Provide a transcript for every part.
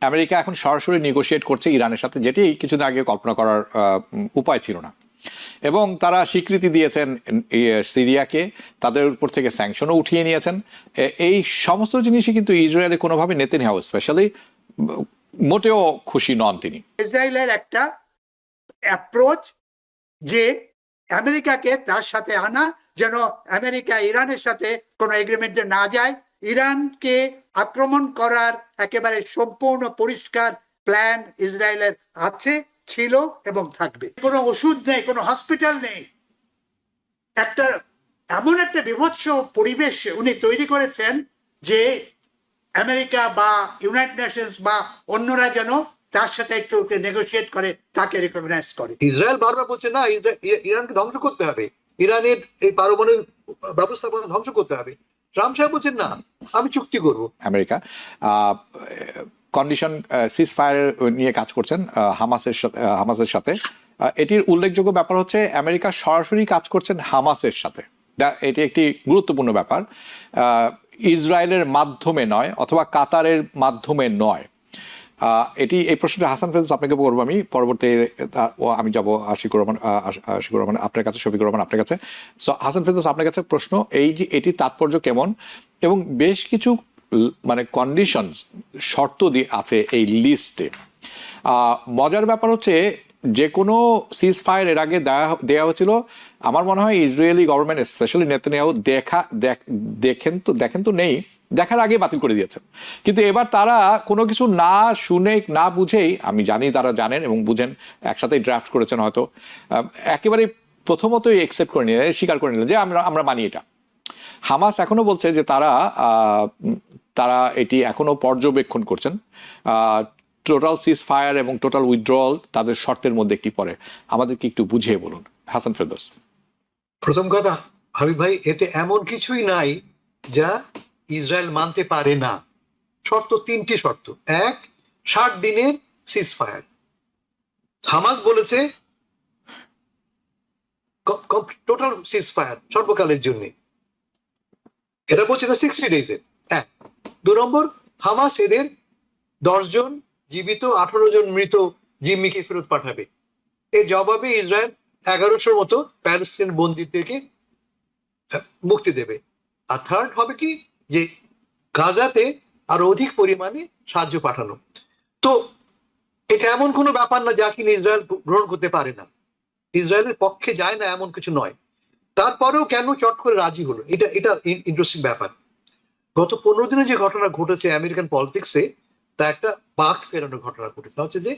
America এখন সরাসরি negotiate করছে ইরানের সাথে, যেটি কিছুদিন আগে কল্পনা করার উপায় ছিল না। এবং তারা স্বীকৃতি দিয়েছেন সিরিয়াকে, তাদের উপর থেকে স্যাংশনও উঠিয়ে নিয়েছেন। এই সমস্ত জিনিসই কিন্তু ইসরায়েলে কোনোভাবে নেতানিয়াহু স্পেশালি মোটেও খুশি নন তিনি। ইসরায়েলের একটা অ্যাপ্রোচ যে আমেরিকাকে তার সাথে আনা, যেন আমেরিকা ইরানের সাথে কোনো এগ্রিমেন্টে না যায়। ইরানকে আক্রমণ করার একেবারে সম্পূর্ণ পরিষ্কার প্ল্যান ইসরায়েলের আছে, ছিল এবং থাকবে। কোনো ওষুধ নেই, কোনো হসপিটাল নেই, একটা এমন একটা বিভৎস পরিবেশ উনি তৈরি করেছেন যে আমেরিকা বা ইউনাইটেড নেশনস বা অন্যরা যেন তার সাথে একটু নেগোশিয়েট করে, তাকে রিকগনাইজ করে। ইসরায়েল বারবার বলছে না ইরানকে ধ্বংস করতে হবে, ইরানের এই পারমাণবিক ব্যবস্থাপনা ধ্বংস করতে হবে। ট্রাম্প সাহেব বলছেন না, আমি চুক্তি করব। আমেরিকা কন্ডিশন সিজ ফায়ার নিয়ে কাজ করছেন হামাসের সাথে। এটির উল্লেখযোগ্য ব্যাপার হচ্ছে আমেরিকা সরাসরি কাজ করছেন হামাসের সাথে। এটি একটি গুরুত্বপূর্ণ ব্যাপার। ইসরায়েলের মাধ্যমে নয়, অথবা কাতারের মাধ্যমে নয়। এই প্রশ্নটা হাসান ফেরদৌস আপনাকে করবো আমি পরবর্তী। আমি যাবো আশিকুর রহমান আপনার কাছে, শফিকুর রহমান আপনার কাছে। সো হাসান ফেরদৌস আপনার কাছে প্রশ্ন, এই যে এটির তাৎপর্য কেমন এবং বেশ কিছু মানে কন্ডিশন শর্ত আছে এই লিস্টে। মজার ব্যাপার হচ্ছে যে কোনো সিজ ফায়ার এর আগে দেওয়া হয়েছিল, আমার মনে হয় ইসরায়েলি গভর্নমেন্ট স্পেশালি নেতানিয়াহু দেখেন তো নেই, দেখার আগে বাতিল করে দিয়েছেন। কিন্তু এবার তারা কোনো কিছু না শুনে না বুঝেই, আমি জানি তারা জানেন এবং বুঝেন, একসাথেই ড্রাফট করেছেন হয়তো, একেবারে প্রথমতই একসেপ্ট করে নিলেন, স্বীকার করে নিলেন যে আমরা মানি এটা। হামাস এখনো বলছে যে তারা এটি এখনো পর্যবেক্ষণ করছেন। টোটাল সিজ ফায়ার এবং টোটাল উইথড্রল তাদের শর্তের মধ্যে একটি পড়ে। আমাদেরকে একটু বুঝিয়ে বলুন হাসান ফেরদৌস। প্রথম কথা হাবিব ভাই, এতে এমন কিছুই নাই যা ইসরায়েল মানতে পারে না। শর্ত তিনটি শর্ত। এক, 60 দিনের সিজ ফায়ার। হামাস বলেছে টোটাল সিজ ফায়ার সর্বকালের জন্য, এটা বলছে না 60 ডেজের। এক। 2 নম্বর, হামাস এদের 10 জন জীবিত 18 জন মৃত জিম্মিকে ফেরত পাঠাবে। এর জবাবে ইসরায়েল 1100 মতো প্যালেস্টাইন বন্দীদেরকে মুক্তি দেবে। আর থার্ড হবে কি, যে গাজাতে আরো অধিক পরিমাণে সাহায্য পাঠানো। তো এটা এমন কোনো ব্যাপার না যা কিনা ইসরায়েল গ্রহণ করতে পারে না, ইসরায়েলের পক্ষে যায় না এমন কিছু নয়। তারপরেও কেন চট করে রাজি হলো, এটা ইন্টারেস্টিং ব্যাপার। গত 15 দিনে যে ঘটনা ঘটেছে আমেরিকান পলিটিক্সে, তা একটা বাঁক ফেরানোর ঘটনা ঘটেছে। হচ্ছে যে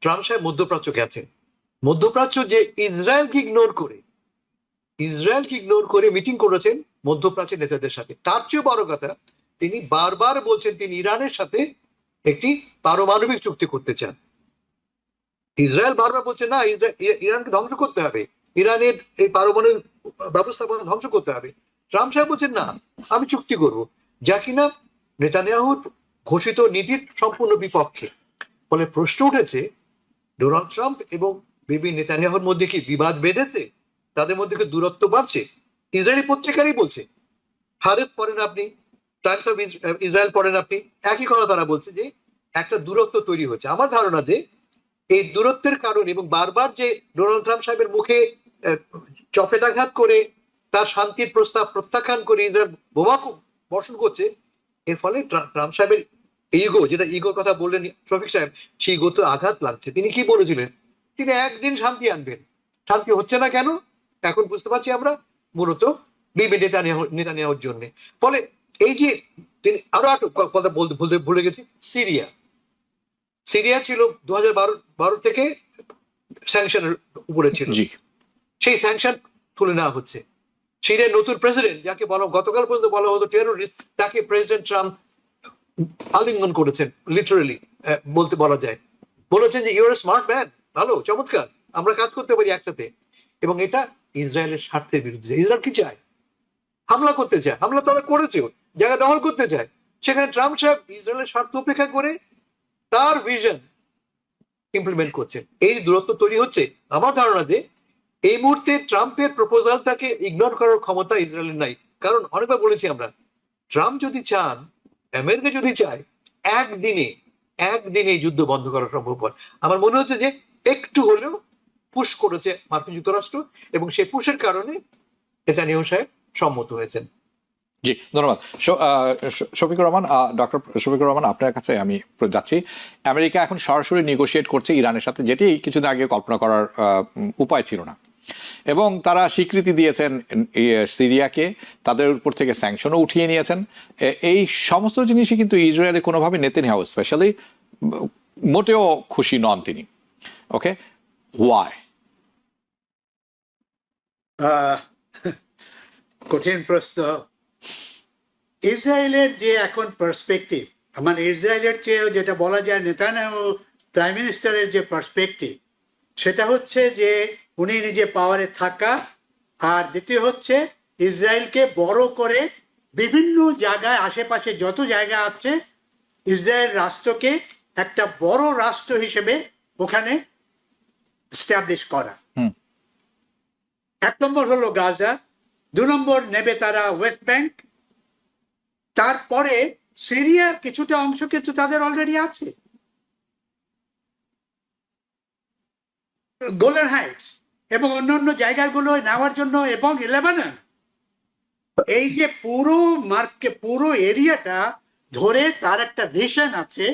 ট্রাম্প সাহেব মধ্যপ্রাচ্য গেছেন, মধ্যপ্রাচ্য যে ইসরায়েলকে ইগনোর করে মিটিং করেছেন মধ্যপ্রাচ্যের নেতাদের সাথে। তার চেয়ে বড় কথা, তিনি বারবার বলছেন তিনি ইরানের সাথে একটি পারমাণবিক চুক্তি করতে চান। ইসরায়েল বারবার বলছে না ইরানকে ধ্বংস করতে হবে, ইরানের এই পারমাণবিক ব্যবস্থাপনা ধ্বংস করতে হবে। ট্রাম্প সাহেব বলছেন না, আমি চুক্তি করব, যা কিনা নেতানিয়াহুর ঘোষিত নীতির সম্পূর্ণ বিপক্ষে। ফলে প্রশ্ন উঠেছে, ডোনাল্ড ট্রাম্প এবং বিবি নেতানিয়াহুর মধ্যে কি বিবাদ বেঁধেছে? তাদের মধ্যে কি দূরত্ব বাড়ছে? ইসরায়েলি পত্রিকারই বলছে, হারেত পড়েন আপনি, টাইমস অফ ইসরায়েল পড়েন আপনি, একই কথা তারা বলছে যে একটা দূরত্ব তৈরি হচ্ছে। আমার ধারণা যে এই দূরত্বের কারণে এবং বারবার যে ডোনাল্ড ট্রাম্প সাহেবের মুখে চপেটাঘাত করে তার শান্তির প্রস্তাব প্রত্যাখ্যান করে ইসরায়েল বোমা বর্ষণ করছে, এর ফলে ট্রাম্প সাহেবের ইগো, যেটা ইগোর কথা বললেন শফিক সাহেব, সেই ইগো তো আঘাত লাগছে। তিনি কি বলেছিলেন, তিনি একদিন শান্তি আনবেন। শান্তি হচ্ছে না কেন এখন বুঝতে পারছি আমরা, মূলত বিবি নেতানিয়াহুর জন্য। ফলে এই যে তিনি আরো একটা কথা বলতে ভুলে গেছি, সিরিয়া ছিল 2012 থেকে স্যাংশনের উপরে ছিল, সেই স্যাংশন তুলে নেওয়া হচ্ছে। সিরিয়ার নতুন প্রেসিডেন্ট, যাকে গতকাল পর্যন্ত বলা হতো টেরোরিস্ট, তাকে প্রেসিডেন্ট ট্রাম্প আলিঙ্গন করেছেন, লিটারালি বলা যায়। বলেছেন যে ইউর স্মার্ট ম্যান, ভালো, চমৎকার, আমরা কাজ করতে পারি একসাথে। এবং এটা ইসরায়েলের স্বার্থের বিরুদ্ধে। ইসরায়েল কি চায়? হামলা করতে চায়, হামলা তারা করেছে, জায়গা দখল করতে চায়। সেখানে ট্রাম্প সাহেব ইসরায়েলের স্বার্থ উপেক্ষা করে তার ভিশন ইমপ্লিমেন্ট করছেন। এই দূরত্ব তৈরি হচ্ছে। আমার ধারণা যে এই মুহূর্তে ট্রাম্পের প্রপোজালটাকে ইগনোর করার ক্ষমতা ইসরায়েলের নাই। কারণ অনেকবার বলেছি আমরা, ট্রাম্প যদি চান, আমেরিকা যদি চায়, একদিনে একদিনে এই যুদ্ধ বন্ধ করা সম্ভব হয়। আমার মনে হচ্ছে যে একটু হলেও পুশ করেছে মার্কিন যুক্তরাষ্ট্র, এবং সেই পুশের কারণে নেতানিয়াহু সাহেব সম্মত হয়েছেন। জি, ধন্যবাদ। শফিকুর রহমান, ডক্টর শফিকুর রহমান, আপনার কাছে আমি যাচ্ছি। আমেরিকা এখন সরাসরি নেগোশিয়েট করছে ইরানের সাথে, যেটি কিছুদিন আগে কল্পনা করার উপায় ছিল না, এবং তারা স্বীকৃতি দিয়েছেন সিরিয়াকে, তাদের উপর থেকে স্যাংশনও উঠিয়ে নিয়েছেন। এই সমস্ত জিনিসই কিন্তু ইসরায়েলে কোনোভাবে নেতানিয়াহু স্পেশালি মোটেও খুশি নন তিনি। ওকে, ওয়াই? কঠিন প্রশ্ন। ইসরায়েলের যে এখন পার্সপেক্টিভ, মানে ইসরায়েলের চেয়েও যেটা বলা যায় নেতানিয়াহু প্রাইম মিনিস্টারের যে পার্সপেক্টিভ, সেটা হচ্ছে যে উনি নিজে পাওয়ারে থাকা, আর দ্বিতীয় হচ্ছে ইসরায়েলকে বড় করে বিভিন্ন জায়গায়, আশেপাশে যত জায়গা আছে, ইসরায়েল রাষ্ট্রকে একটা বড় রাষ্ট্র হিসেবে ওখানে স্ট্যাবলিশ করা। এক নম্বর হলো গাজা, 2 নম্বর নেবে তারা ওয়েস্ট ব্যাংক, তারপরে সিরিয়ার কিছুটা অংশ কিন্তু তাদের অলরেডি আছে, গোলান হাইটস এবং অন্যান্য জায়গাগুলো নেওয়ার জন্য, এবং লেবানন। এই যে পুরো এরিয়াটা ধরে তার একটা ভিশন আছে,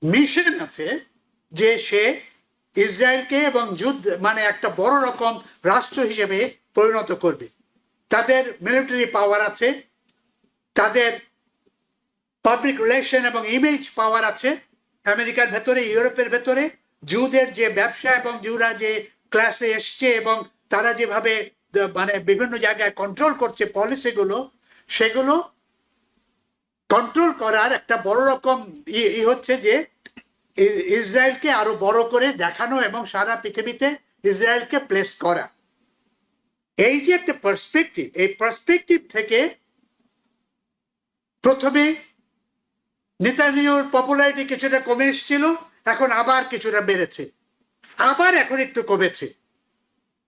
মিশন আছে, যে সে ইসরায়েলকে এবং যুদ্ধ মানে একটা বড় রকম রাষ্ট্র হিসেবে পরিণত করবে। তাদের মিলিটারি পাওয়ার আছে, তাদের পাবলিক রিলেশন এবং ইমেজ পাওয়ার আছে আমেরিকার ভেতরে, ইউরোপের ভেতরে। জুদের যে ব্যবসা এবং জুরা যে ক্লাসে এসছে এবং তারা যেভাবে মানে বিভিন্ন জায়গায় কন্ট্রোল করছে পলিসিগুলো, সেগুলো কন্ট্রোল করার একটা বড় রকম হচ্ছে যে ইসরায়েলকে আরো বড় করে দেখানো এবং সারা পৃথিবীতে ইসরায়েলকে প্লেস করা। এই যে একটা পার্সপেক্টিভ, এই পার্সপেক্টিভ থেকে প্রথমে নেতানিয়াহুর পপুলারিটি কিছুটা কমে এসেছিল, এখন আবার কিছুটা বেড়েছে, আবার এখন একটু কমেছে।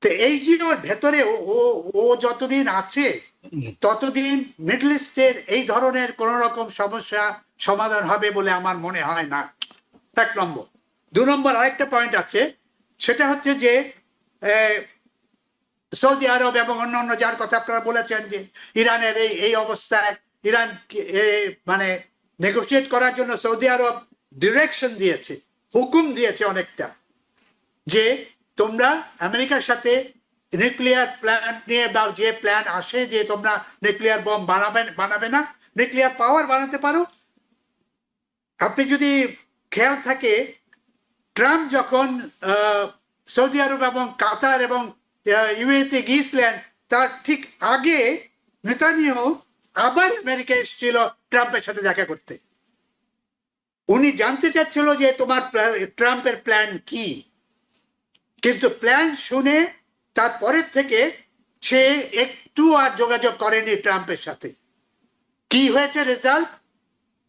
তো এই যে ওর ভেতরে ও যতদিন আছে ততদিন মিডল ইস্টের এই ধরনের কোন রকম সমস্যা সমাধান হবে বলে আমার মনে হয় না। এক নম্বর। 2 নম্বর আরেকটা পয়েন্ট আছে, সেটা হচ্ছে যে সৌদি আরব এবং অন্যান্য যার কথা আপনারা বলেছেন যে ইরানের এই অবস্থায়, ইরান মানে নেগোসিয়েট করার জন্য সৌদি আরব ডিরেকশন দিয়েছে, হুকুম দিয়েছে অনেকটা, যে তোমরা আমেরিকার সাথে নিউক্লিয়ার প্ল্যান্ট নিয়ে বা যে প্ল্যান আসে যে তোমরা নিউক্লিয়ার বম বানাবে না, নিউক্লিয়ার পাওয়ার বানাতে পারো। আপনি যদি খেয়াল থাকে, ট্রাম্প যখন সৌদি আরব এবং কাতার এবং ইউএতে গিয়েছিলেন, তার ঠিক আগে নেতানিয়াহু আবার আমেরিকা এসেছিল ট্রাম্পের সাথে দেখা করতে। উনি জানতে চাচ্ছিল যে তোমার ট্রাম্পের প্ল্যান কি, কিন্তু প্ল্যান শুনে তারপরের থেকে সে একটু আর যোগাযোগ করেনি ট্রাম্পের সাথে। কি হয়েছে রেজাল্ট?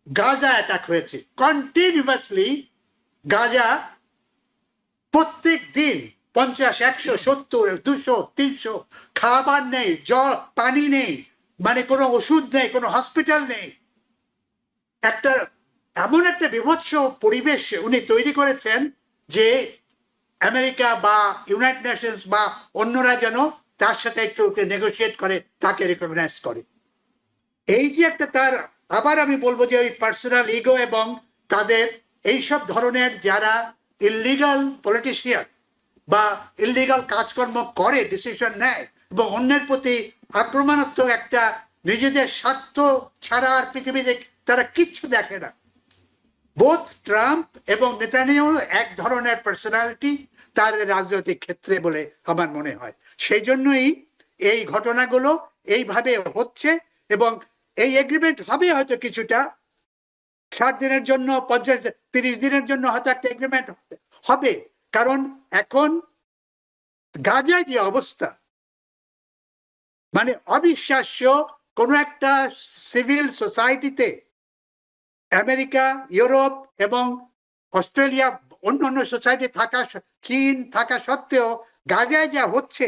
গাজা অ্যাটাক হয়েছে কন্টিনিউয়াসলি। গাজা প্রত্যেক দিন 50, 100, 70, 200, 300, খাবার নেই, জল পানি নেই, মানে কোনো ওষুধ নেই, কোনো হসপিটাল নেই। একটা এমন একটা বিভৎস পরিবেশ উনি তৈরি করেছেন যে আমেরিকা বা ইউনাইটেড নেশনস বা অন্যরা যেন তার সাথে একটু নেগোসিয়েট করে, তাকে রিকগনাইজ করে। এই যে একটা তার, আবার আমি বলবো যে ওই পার্সোনাল ইগো এবং তাদের এইসব ধরনের যারা ইললিগাল পলিটিশিয়ান বা ইললিগাল কাজকর্ম করে, ডিসিশন নেয় এবং অন্যের প্রতি আক্রমণাত্মক একটা নিজেদের স্বার্থ ছাড়া আর পৃথিবীতে তারা কিচ্ছু দেখে না। বোথ ট্রাম্প এবং নেতানিয়াহু এক ধরনের পার্সোনালিটি তার রাজনৈতিক ক্ষেত্রে বলে আমার মনে হয়। সেই জন্যই এই ঘটনাগুলো এইভাবে হচ্ছে, এবং এই এগ্রিমেন্ট হবে হয়তো কিছুটা 60 দিনের জন্য, 30 দিনের জন্য হয়তো একটা এগ্রিমেন্ট হবে। কারণ এখন গাজায় যে অবস্থা, মানে অবিশ্বাস্য। কোনো একটা সিভিল সোসাইটিতে আমেরিকা, ইউরোপ এবং অস্ট্রেলিয়া, অন্যান্য সোসাইটি থাকা, চীন থাকা সত্ত্বেও গাজায় যা হচ্ছে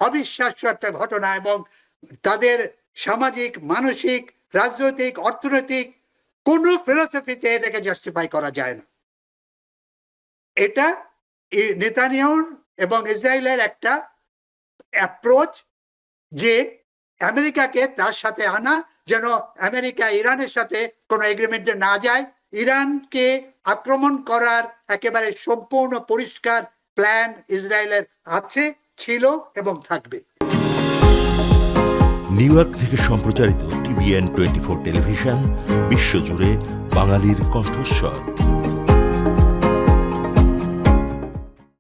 অবিশ্বাস্য একটা ঘটনা, এবং তাদের সামাজিক, মানসিক, রাজনৈতিক, অর্থনৈতিক কোনো ফিলোসফিতে এটাকে জাস্টিফাই করা যায় না। এটা নেতানিয়াহুর এবং ইসরায়েলের একটা অ্যাপ্রোচ যে আমেরিকাকে তার সাথে আনা, যেন আমেরিকা ইরানের সাথে কোনো এগ্রিমেন্টে না যায়। ইরানকে আক্রমণ করার একেবারে সম্পূর্ণ পরিষ্কার প্ল্যান ইসরায়েলের আছে, ছিল এবং থাকবে। নিউ ইয়র্ক থেকে সম্প্রচারিত TVN 24 টেলিভিশন বিশ্বজুড়ে বাঙালির কণ্ঠস্বর।